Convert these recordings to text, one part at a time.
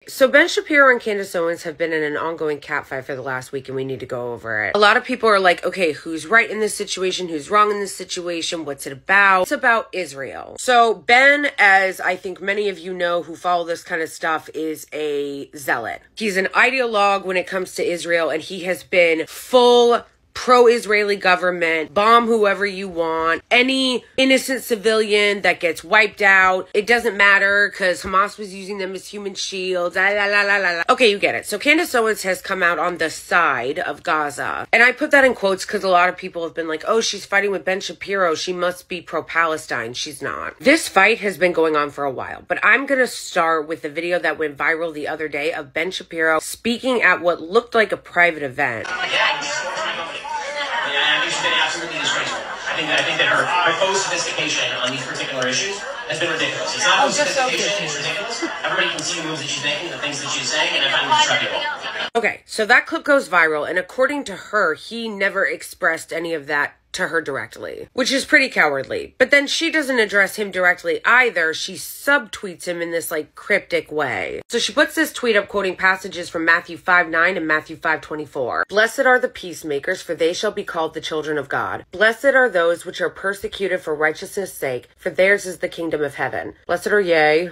so Ben Shapiro and Candace Owens have been in an ongoing catfight for the last week, and we need to go over it. A lot of people are like, okay, who's right in this situation? Who's wrong in this situation? What's it about? It's about Israel. So Ben, as I think many of you know who follow this kind of stuff, is a zealot. He's an ideologue when it comes to Israel, and he has been full pro-Israeli government, bomb whoever you want, any innocent civilian that gets wiped out, it doesn't matter because Hamas was using them as human shields, Okay, you get it. So Candace Owens has come out on the side of Gaza. And I put that in quotes because a lot of people have been like, oh, she's fighting with Ben Shapiro, she must be pro-Palestine. She's not. This fight has been going on for a while, but I'm gonna start with the video that went viral the other day of Ben Shapiro speaking at what looked like a private event. I think she's been absolutely disgraceful. I think that her faux sophistication on these particular issues has been ridiculous. It's not faux sophistication, it's ridiculous. Everybody can see the moves that she's making, the things that she's saying, and I find them disreputable. Okay, so that clip goes viral, and according to her, he never expressed any of that to her directly, which is pretty cowardly. But then she doesn't address him directly either. She subtweets him in this like cryptic way. So she puts this tweet up quoting passages from Matthew 5:9 and Matthew 5:24. Blessed are the peacemakers, for they shall be called the children of God. Blessed are those which are persecuted for righteousness' sake, for theirs is the kingdom of heaven. Blessed are ye.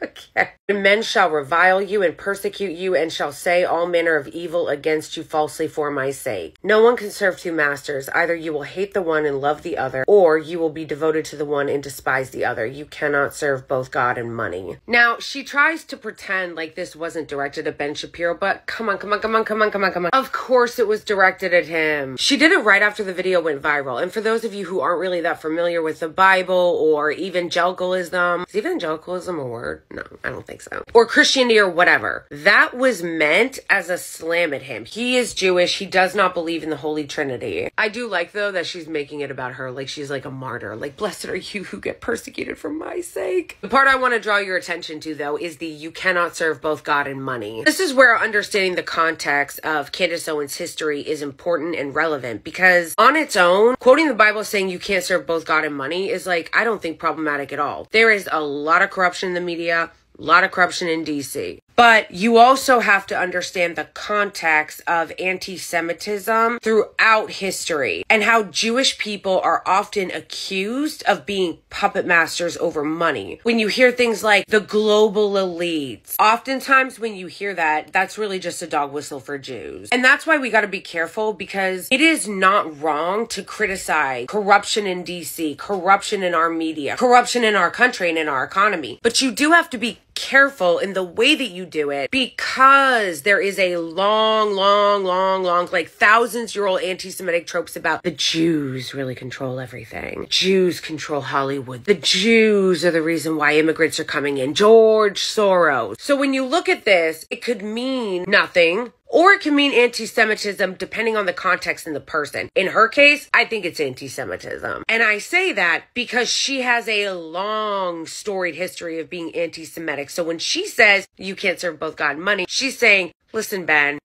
Okay. And men shall revile you and persecute you and shall say all manner of evil against you falsely for my sake. No one can serve two masters. Either you will hate the one and love the other, or you will be devoted to the one and despise the other. You cannot serve both God and money. Now, she tries to pretend like this wasn't directed at Ben Shapiro, but come on. Of course it was directed at him. She did it right after the video went viral. And for those of you who aren't really that familiar with the Bible or evangelicalism, is evangelicalism a word? No, I don't think so. Or Christianity or whatever. That was meant as a slam at him. He is Jewish. He does not believe in the Holy Trinity. I do like, though, that she's making it about her. Like, she's like a martyr. Like, blessed are you who get persecuted for my sake. The part I want to draw your attention to, though, is the you cannot serve both God and money. This is where understanding the context of Candace Owens' history is important and relevant, because on its own, quoting the Bible saying you can't serve both God and money is like, I don't think problematic at all. There is a lot of corruption in the media, a lot of corruption in DC. But you also have to understand the context of anti-Semitism throughout history and how Jewish people are often accused of being puppet masters over money. When you hear things like the global elites, oftentimes when you hear that, that's really just a dog whistle for Jews. And that's why we got to be careful, because it is not wrong to criticize corruption in DC, corruption in our media, corruption in our country and in our economy. But you do have to be careful in the way that you do it, because there is a long, like thousands-year-old anti-Semitic tropes about the Jews really control everything. Jews control Hollywood. The Jews are the reason why immigrants are coming in. George Soros. So when you look at this, it could mean nothing, or it can mean anti-Semitism depending on the context and the person. In her case, I think it's anti-Semitism. And I say that because she has a long storied history of being anti-Semitic. So when she says you can't serve both God and money, she's saying, listen, Ben,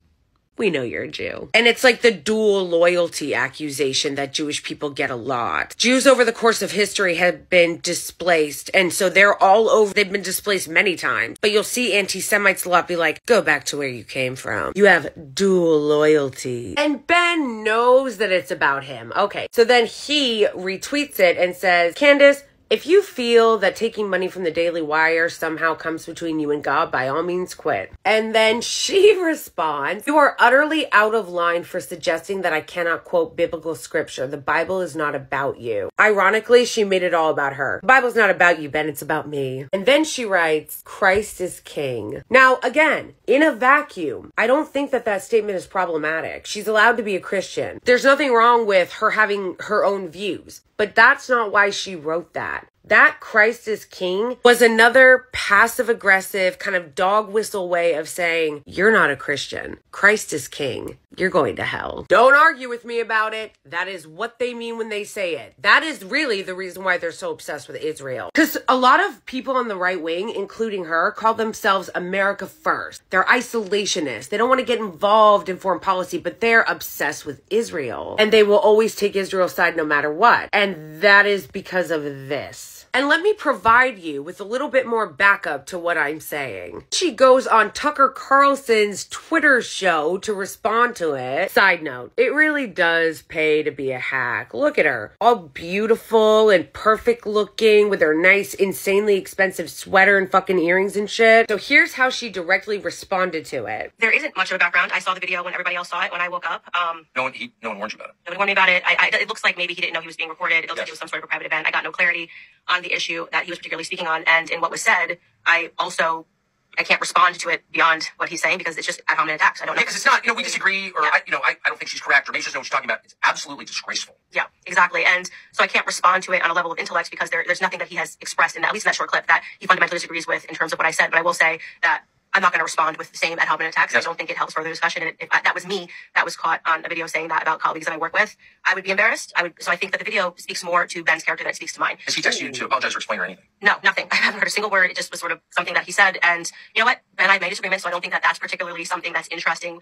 we know you're a Jew. And it's like the dual loyalty accusation that Jewish people get a lot. Jews over the course of history have been displaced, and so they're all over. They've been displaced many times. But you'll see anti-Semites a lot be like, go back to where you came from. You have dual loyalty. And Ben knows that it's about him. Okay, so then he retweets it and says, Candace, if you feel that taking money from the Daily Wire somehow comes between you and God, by all means quit. And then she responds, you are utterly out of line for suggesting that I cannot quote biblical scripture. The Bible is not about you. Ironically, she made it all about her. The Bible's not about you, Ben. It's about me. And then she writes, Christ is king. Now, again, in a vacuum, I don't think that that statement is problematic. She's allowed to be a Christian. There's nothing wrong with her having her own views. But that's not why she wrote that. That Christ is king was another passive-aggressive kind of dog whistle way of saying, you're not a Christian. Christ is king. You're going to hell. Don't argue with me about it. That is what they mean when they say it. That is really the reason why they're so obsessed with Israel. Because a lot of people on the right wing, including her, call themselves America first. They're isolationists. They don't want to get involved in foreign policy, but they're obsessed with Israel. And they will always take Israel's side no matter what. And that is because of this. And let me provide you with a little bit more backup to what I'm saying. She goes on Tucker Carlson's Twitter show to respond to it. Side note, it really does pay to be a hack. Look at her. All beautiful and perfect looking with her nice, insanely expensive sweater and fucking earrings and shit. So here's how she directly responded to it. There isn't much of a background. I saw the video when everybody else saw it when I woke up. No one warned you about it. Nobody warned me about it. It looks like maybe he didn't know he was being recorded. It looks like it was some sort of a private event. I got no clarity on the issue that he was particularly speaking on. And in what was said, I can't respond to it beyond what he's saying because it's just ad hominem attacks. I don't know. Because it's not, we disagree, or, I don't think she's correct, or maybe she doesn't know what she's talking about. It's absolutely disgraceful. Yeah, exactly. And so I can't respond to it on a level of intellect because there's nothing that he has expressed, at least in that short clip, that he fundamentally disagrees with in terms of what I said. But I will say that I'm not going to respond with the same ad hominem attacks. Yes. I don't think it helps further discussion. And if that was me that was caught on a video saying that about colleagues that I work with, I would be embarrassed. So I think that the video speaks more to Ben's character than it speaks to mine. Has he texted you to apologize or explain or anything? No, nothing. I haven't heard a single word. It just was sort of something that he said. And you know what? Ben and I made disagreements, so I don't think that that's particularly something that's interesting.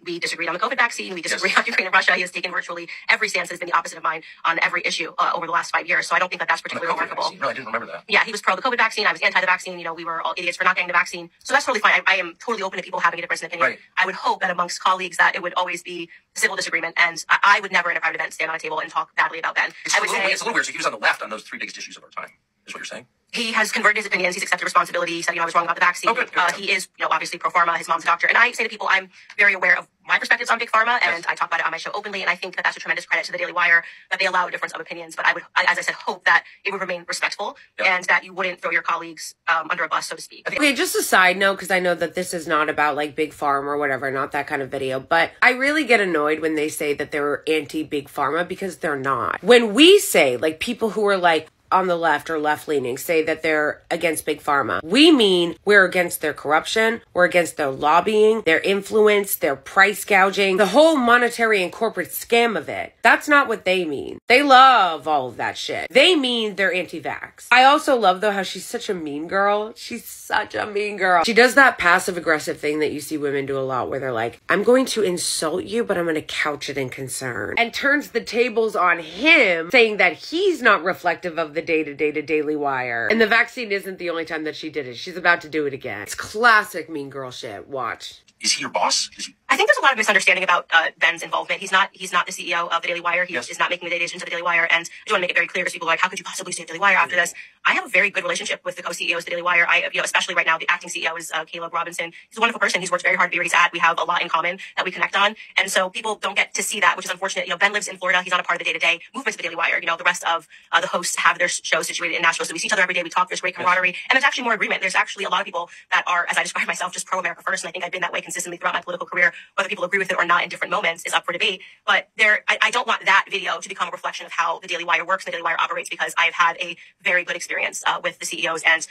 We disagreed on the COVID vaccine. We disagreed on Ukraine and Russia. He has taken virtually every stance that has been the opposite of mine on every issue over the last 5 years. So I don't think that that's particularly remarkable. Vaccine. No, I didn't remember that. Yeah, he was pro the COVID vaccine. I was anti the vaccine. We were all idiots for not getting the vaccine. So that's totally fine. I am totally open to people having a difference in opinion. Right. I would hope that amongst colleagues that it would always be civil disagreement. And I would never in a private event stand on a table and talk badly about Ben. It's a little weird. So he was on the left on those three biggest issues of our time, is what you're saying? He has converted his opinions. He's accepted responsibility. He said, I was wrong about the vaccine. Oh, good. He is, obviously pro pharma. His mom's a doctor. And I say to people, I'm very aware of my perspectives on big pharma, and yes. I talk about it on my show openly. And I think that that's a tremendous credit to the Daily Wire that they allow a difference of opinions. But I would, as I said, hope that it would remain respectful and that you wouldn't throw your colleagues under a bus, so to speak. Okay, just a side note, because I know that this is not about like big pharma or whatever, not that kind of video. But I really get annoyed when they say that they're anti-big pharma because they're not. When we say, like, people who are like on the left or left-leaning say that they're against big pharma, we mean we're against their corruption, we're against their lobbying, their influence, their price gouging, the whole monetary and corporate scam of it. That's not what they mean. They love all of that shit. They mean they're anti-vax. I also love, though, how she's such a mean girl. She's such a mean girl. She does that passive-aggressive thing that you see women do a lot where they're like, I'm going to insult you, but I'm going to couch it in concern. And turns the tables on him, saying that he's not reflective of the day-to-day to Daily Wire. And the vaccine isn't the only time that she did it. She's about to do it again. It's classic mean girl shit. Watch. Is he your boss? I think there's a lot of misunderstanding about Ben's involvement. He's not the CEO of the Daily Wire. He is not making the decisions of the Daily Wire. And I just want to make it very clear because people are like, how could you possibly stay at Daily Wire after this? I have a very good relationship with the co-CEOs of the Daily Wire. Especially right now, the acting CEO is Caleb Robinson. He's a wonderful person. He's worked very hard to be where he's at. We have a lot in common that we connect on. And so people don't get to see that, which is unfortunate. Ben lives in Florida. He's not a part of the day-to-day movements of the Daily Wire. The rest of the hosts have their shows situated in Nashville. So we see each other every day. We talk. There's great camaraderie. And there's actually more agreement. There's actually a lot of people that are, as I describe myself, just pro-America first. And I think I've been that way consistently throughout my political career. Whether people agree with it or not in different moments is up for debate. But I don't want that video to become a reflection of how the Daily Wire works and the Daily Wire operates, because I've had a very good experience with the CEOs and,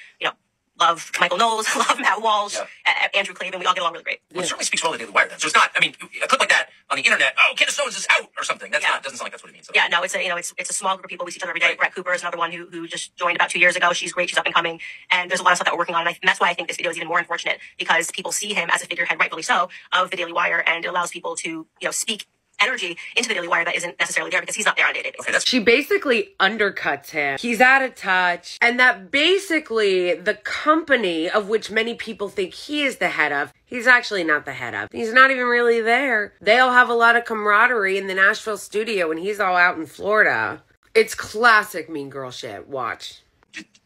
love Michael Knowles, love Matt Walsh, Andrew Clavin. We all get along really great. Well, it certainly speaks well to the Daily Wire then. So it's not, a clip like that on the internet, Candace Owens is out or something. Doesn't sound like that's what it means. So. Yeah, no, it's a small group of people. We see each other every day. Right. Brett Cooper is another one who just joined about 2 years ago. She's great. She's up and coming. And there's a lot of stuff that we're working on. And that's why I think this video is even more unfortunate, because people see him as a figurehead, rightfully so, of the Daily Wire. And it allows people to, speak energy into the Daily Wire that isn't necessarily there because he's not there on a day-to-day basis. Okay, she basically undercuts him. He's out of touch. And that basically the company of which many people think he is the head of, he's actually not the head of. He's not even really there. They all have a lot of camaraderie in the Nashville studio and he's all out in Florida. It's classic mean girl shit. Watch.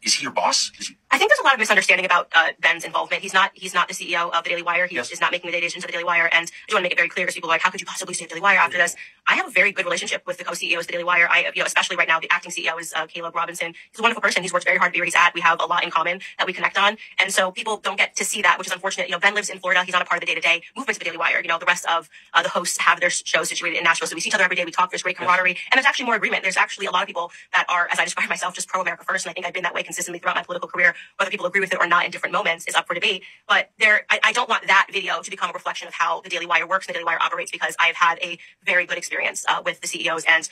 Is he your boss? I think there's a lot of misunderstanding about Ben's involvement. He's not the CEO of the Daily Wire. He is not making the decisions of the Daily Wire. And I just want to make it very clear because people are like, how could you possibly stay at Daily Wire after this? I have a very good relationship with the co-CEOs of the Daily Wire. Especially right now, the acting CEO is Caleb Robinson. He's a wonderful person. He's worked very hard to be where he's at. We have a lot in common that we connect on. And so people don't get to see that, which is unfortunate. Ben lives in Florida. He's not a part of the day-to-day movements of the Daily Wire. The rest of the hosts have their shows situated in Nashville. So we see each other every day. We talk. There's great camaraderie. And there's actually more agreement. There's actually a lot of people that are, as I describe myself, just pro-America first. And I think I've been that way consistently throughout my political career. Whether people agree with it or not in different moments is up for debate. But I don't want that video to become a reflection of how the Daily Wire works and the Daily Wire operates, because I've had a very good experience with the CEOs and,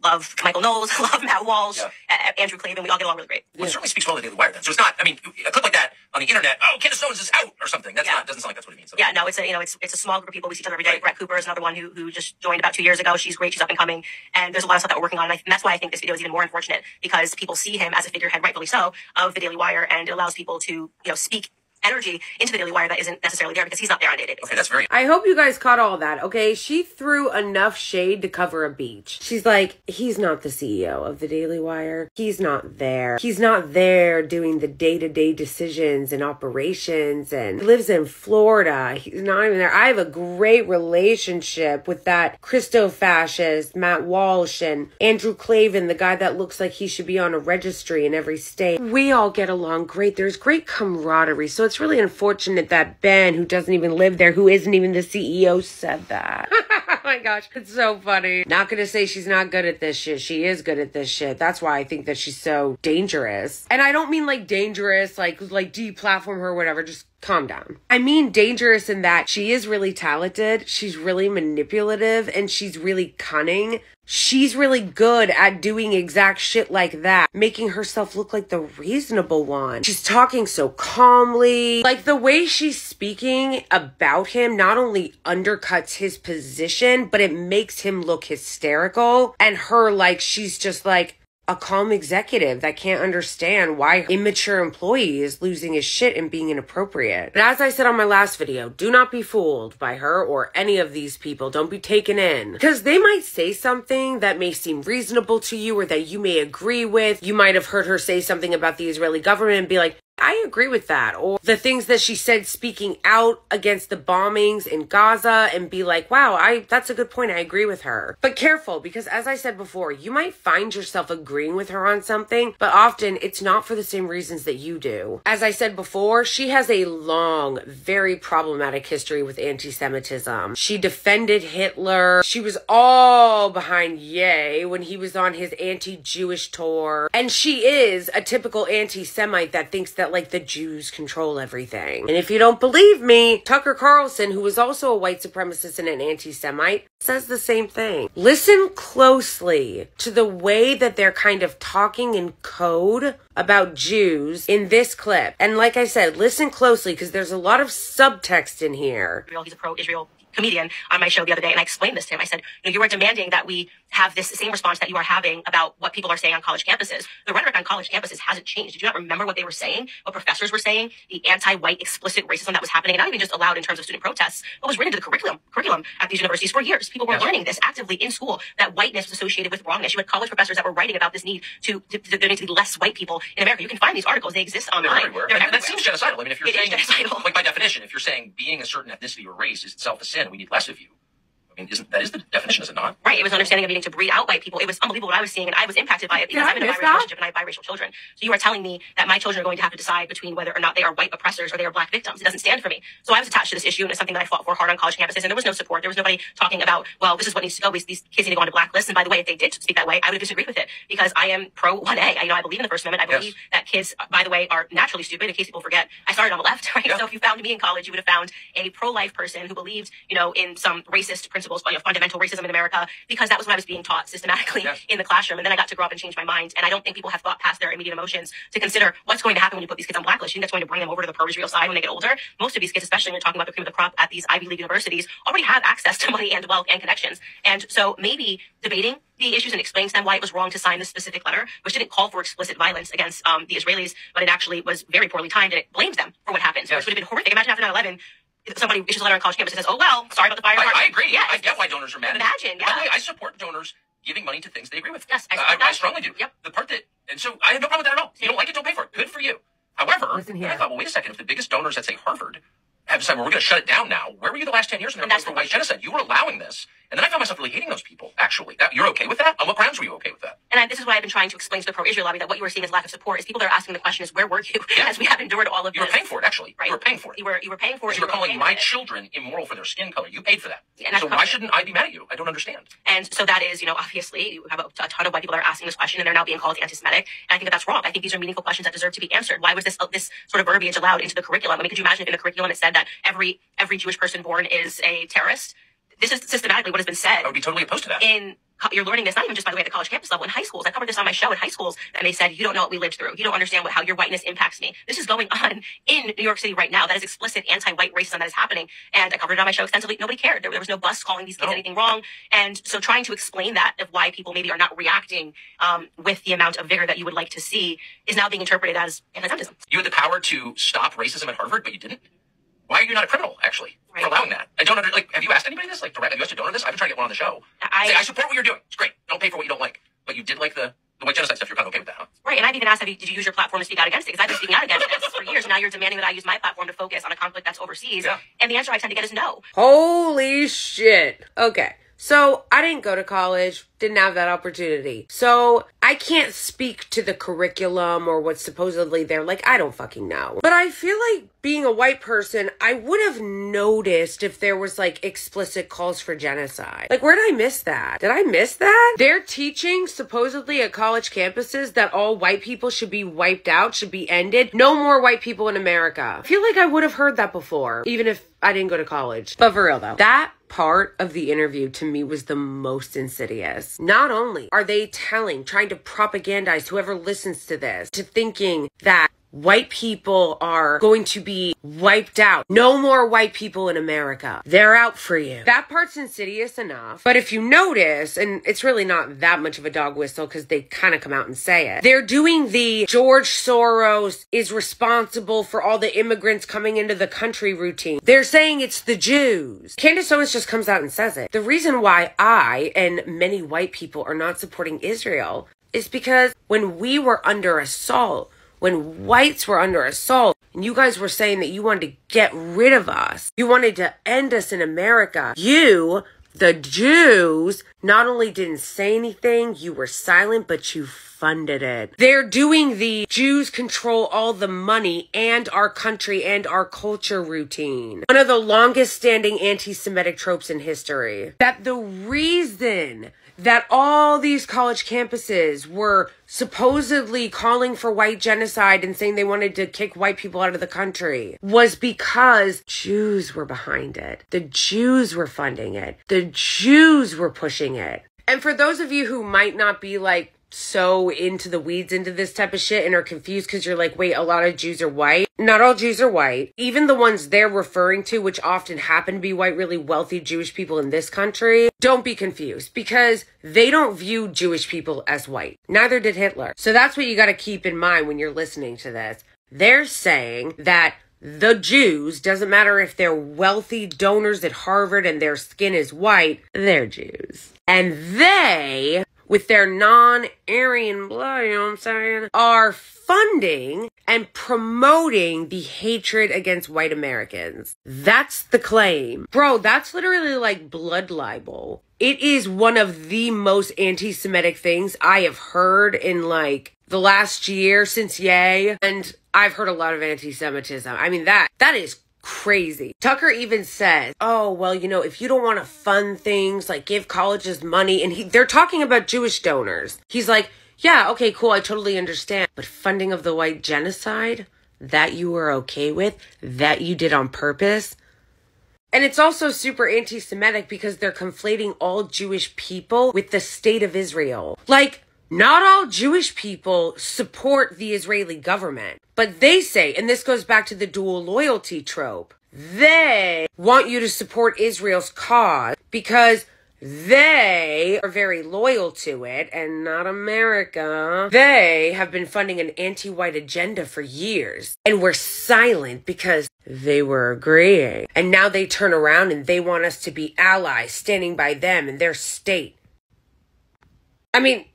love Michael Knowles, love Matt Walsh, Andrew Klavan. We all get along really great. Well, it certainly speaks well to the Daily Wire then. So it's not, I mean, a clip like that on the internet, oh, Candace Owens is out or something. That's not, doesn't sound like that's what it means. Yeah, no, it's a, it's a small group of people. We see each other every day. Right. Brett Cooper is another one who just joined about 2 years ago. She's great. She's up and coming. And there's a lot of stuff that we're working on. And that's why I think this video is even more unfortunate, because people see him as a figurehead, rightfully so, of the Daily Wire, and it allows people to, speak energy into the Daily Wire that isn't necessarily there because he's not there on a day-to-day basis. Okay, that's very... I hope you guys caught all that, okay? She threw enough shade to cover a beach. She's like, he's not the CEO of the Daily Wire. He's not there. He's not there doing the day-to-day decisions and operations, and he lives in Florida. He's not even there. I have a great relationship with that Christo-fascist Matt Walsh and Andrew Klavan, the guy that looks like he should be on a registry in every state. We all get along great. There's great camaraderie. So it's really unfortunate that Ben, who doesn't even live there, who isn't even the CEO, said that. Oh my gosh, it's so funny. Not gonna say she's not good at this shit. She is good at this shit. That's why I think that she's so dangerous. And I don't mean like dangerous, like deplatform her or whatever. Just calm down. I mean dangerous in that she is really talented. She's really manipulative and she's really cunning. She's really good at doing exact shit like that, making herself look like the reasonable one. She's talking so calmly. Like the way she's speaking about him not only undercuts his position, but it makes him look hysterical. And her, like, she's just like a calm executive that can't understand why her immature employee is losing his shit and being inappropriate. But as I said on my last video, do not be fooled by her or any of these people. Don't be taken in. Because they might say something that may seem reasonable to you or that you may agree with. You might have heard her say something about the Israeli government and be like, I agree with that. Or the things that she said speaking out against the bombings in Gaza and be like, wow, that's a good point. I agree with her. But careful, because as I said before, you might find yourself agreeing with her on something, but often it's not for the same reasons that you do. As I said before, she has a long, very problematic history with anti-Semitism. She defended Hitler. She was all behind Ye when he was on his anti-Jewish tour. And she is a typical anti-Semite that thinks that like the Jews control everything. And if you don't believe me, Tucker Carlson, who is also a white supremacist and an anti-Semite, says the same thing. Listen closely to the way that they're kind of talking in code about Jews in this clip. And like I said, listen closely because there's a lot of subtext in here. He's a pro-Israel comedian on my show the other day, and I explained this to him. I said, you are demanding that we have this same response that you are having about what people are saying on college campuses. The rhetoric on college campuses hasn't changed. Did you not remember what they were saying, what professors were saying, the anti-white explicit racism that was happening, and not even just allowed in terms of student protests, but was written into the curriculum at these universities for years. People were learning this actively in school, that whiteness was associated with wrongness. You had college professors that were writing about this need there needs to be less white people in America. You can find these articles. They exist online. They're everywhere. And that seems genocidal. I mean, if you're saying, like by definition, if you're saying being a certain ethnicity or race is itself a sin, we need less of you. I mean, that is the definition, is it not? Right. It was an understanding of needing to breed out white people. It was unbelievable what I was seeing, and I was impacted by it because I'm in a biracial relationship and I have biracial children. So you are telling me that my children are going to have to decide between whether or not they are white oppressors or they are black victims. It doesn't stand for me. So I was attached to this issue, and it's something that I fought for hard on college campuses, and there was no support. There was nobody talking about, well, this is what needs to go. These kids need to go on to blacklists. And by the way, if they did speak that way, I would have disagreed with it because I am pro 1A. I believe in the First Amendment. I believe that kids, by the way, are naturally stupid. In case people forget, I started on the left, right? So if you found me in college, you would have found a pro-life person who believed, in some racist principles, fundamental racism in America, because that was what I was being taught systematically in the classroom. And then I got to grow up and change my mind. And I don't think people have thought past their immediate emotions to consider what's going to happen when you put these kids on blacklists. You think that's going to bring them over to the pro-Israel side when they get older? Most of these kids, especially when you're talking about the cream of the crop at these Ivy League universities, already have access to money and wealth and connections. And so maybe debating the issues and explaining to them why it was wrong to sign this specific letter, which didn't call for explicit violence against the Israelis, but it actually was very poorly timed and it blamed them for what happened, which would have been horrific. Imagine after 9/11, somebody issues a letter on college campus and says, oh, well, sorry about the fire department. I agree. Yeah, I get why donors are mad. Imagine, By the way, I support donors giving money to things they agree with. Yes, I strongly do. Yep. The part that, and so I have no problem with that at all. You don't like it, don't pay for it. Good for you. However, Listen here. I thought, well, wait a second. If the biggest donors at, say, Harvard have decided, well, we're going to shut it down now, where were you the last 10 years when they were for white genocide? You were allowing this. And then I found myself really hating those people, actually. You're okay with that? On what grounds were you okay with that? And this is what I've been trying to explain to the pro-Israel lobby, that what you were seeing as lack of support is people that are asking the question is, where were you as we have endured all of this? You were paying for it, actually. Right. You were paying for it. You were paying for it. You were calling my children immoral for their skin color. You paid for that. And so why shouldn't I be mad at you? I don't understand. And so that is, obviously you have a ton of white people that are asking this question and they're now being called anti-Semitic. And I think that's wrong. I think these are meaningful questions that deserve to be answered. Why was this sort of verbiage allowed into the curriculum? I mean, could you imagine if in the curriculum it said that every Jewish person born is a terrorist? this is systematically what has been said. I would be totally opposed to that. You're learning this not even just by the way at the college campus level, in high schools. I covered this on my show in high schools, and they said, you don't know what we lived through. You don't understand how your whiteness impacts me. This is going on in New York City right now. That is explicit anti-white racism that is happening. And I covered it on my show extensively. Nobody cared. There was no bus calling these kids anything wrong. And so trying to explain that of why people maybe are not reacting with the amount of vigor that you would like to see is now being interpreted as anti-Semitism. You had the power to stop racism at Harvard, but you didn't? Why are you not a criminal, actually, for allowing that? I don't have you asked anybody this? Like, have you asked a donor this? I've been trying to get one on the show. I support what you're doing. It's great. Don't pay for what you don't like. But you did like the white genocide stuff. You're kind of okay with that, huh? Right. And I've even asked, did you use your platform to speak out against it? Because I've been speaking out against this for years. Now you're demanding that I use my platform to focus on a conflict that's overseas. Yeah. And the answer I tend to get is no. Holy shit. Okay. So I didn't go to college, didn't have that opportunity. So I can't speak to the curriculum or what's supposedly there. Like, I don't fucking know. But I feel like being a white person, I would have noticed if there was like explicit calls for genocide. Like, where did I miss that? Did I miss that? They're teaching supposedly at college campuses that all white people should be wiped out, should be ended. No more white people in America. I feel like I would have heard that before, even if I didn't go to college. But for real though, that part of the interview to me was the most insidious. Not only are they trying to propagandize whoever listens to this to thinking that white people are going to be wiped out. No more white people in America. They're out for you. That part's insidious enough. But if you notice, and it's really not that much of a dog whistle because they kind of come out and say it, they're doing the George Soros is responsible for all the immigrants coming into the country routine. They're saying it's the Jews. Candace Owens just comes out and says it. The reason why I and many white people are not supporting Israel is because when we were under assault, when whites were under assault, and you guys were saying that you wanted to get rid of us, you wanted to end us in America, you, the Jews, not only didn't say anything, you were silent, but you funded it. They're doing the Jews control all the money and our country and our culture routine. One of the longest standing anti-Semitic tropes in history. That the reason that all these college campuses were supposedly calling for white genocide and saying they wanted to kick white people out of the country was because Jews were behind it. The Jews were funding it. The Jews were pushing it. And for those of you who might not be like so into the weeds into this type of shit and are confused because you're like, wait, a lot of Jews are white. Not all Jews are white. Even the ones they're referring to, which often happen to be white, really wealthy Jewish people in this country, don't be confused because they don't view Jewish people as white. Neither did Hitler. So that's what you got to keep in mind when you're listening to this. They're saying that the Jews, doesn't matter if they're wealthy donors at Harvard and their skin is white, they're Jews. And they, with their non-Aryan blood, you know what I'm saying, are funding and promoting the hatred against white Americans. That's the claim. Bro, that's literally like blood libel. It is one of the most anti-Semitic things I have heard in like the last year since Yay. And I've heard a lot of anti-Semitism. I mean, that is crazy. Tucker even says, oh, well, you know, if you don't want to fund things, like give colleges money, and they're talking about Jewish donors. He's like, yeah, okay, cool, I totally understand. But funding of the white genocide, that you were okay with, that you did on purpose. And it's also super anti-Semitic because they're conflating all Jewish people with the state of Israel. Like, not all Jewish people support the Israeli government, but they say, and this goes back to the dual loyalty trope, they want you to support Israel's cause because they are very loyal to it and not America. They have been funding an anti-white agenda for years and were silent because they were agreeing. And now they turn around and they want us to be allies, standing by them and their state. I mean,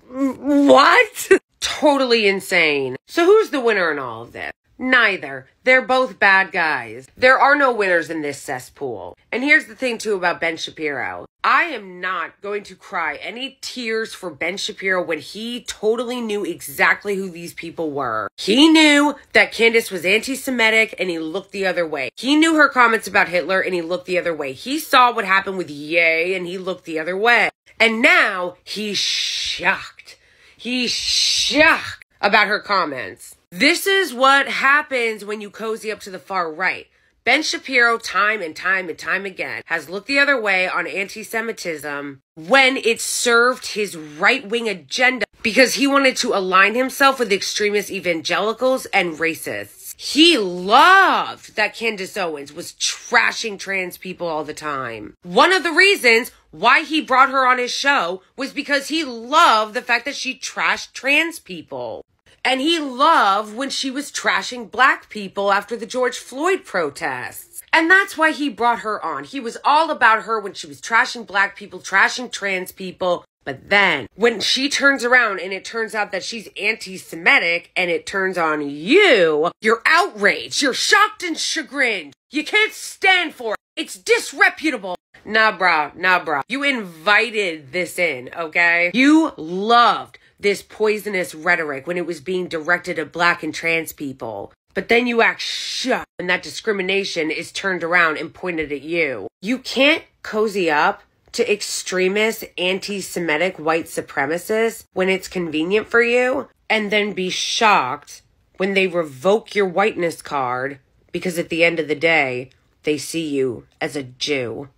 what? Totally insane. So who's the winner in all of this? Neither. They're both bad guys. There are no winners in this cesspool. And here's the thing too about Ben Shapiro. I am not going to cry any tears for Ben Shapiro when he totally knew exactly who these people were. He knew that Candace was anti-Semitic and he looked the other way. He knew her comments about Hitler and he looked the other way. He saw what happened with Ye and he looked the other way. And now he's shocked. He's shocked about her comments. This is what happens when you cozy up to the far right. Ben Shapiro, time and time again, has looked the other way on anti-Semitism when it served his right-wing agenda because he wanted to align himself with extremist evangelicals and racists. He loved that Candace Owens was trashing trans people all the time. One of the reasons why he brought her on his show was because he loved the fact that she trashed trans people. And he loved when she was trashing black people after the George Floyd protests. And that's why he brought her on. He was all about her when she was trashing black people, trashing trans people. But then when she turns around and it turns out that she's anti-Semitic and it turns on you, you're outraged. You're shocked and chagrined. You can't stand for it. It's disreputable. Nah, brah. You invited this in, okay? You loved this poisonous rhetoric when it was being directed at black and trans people. But then you act shocked when that discrimination is turned around and pointed at you. You can't cozy up to extremist, anti-Semitic white supremacists when it's convenient for you, and then be shocked when they revoke your whiteness card because at the end of the day, they see you as a Jew.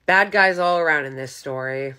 Bad guys all around in this story.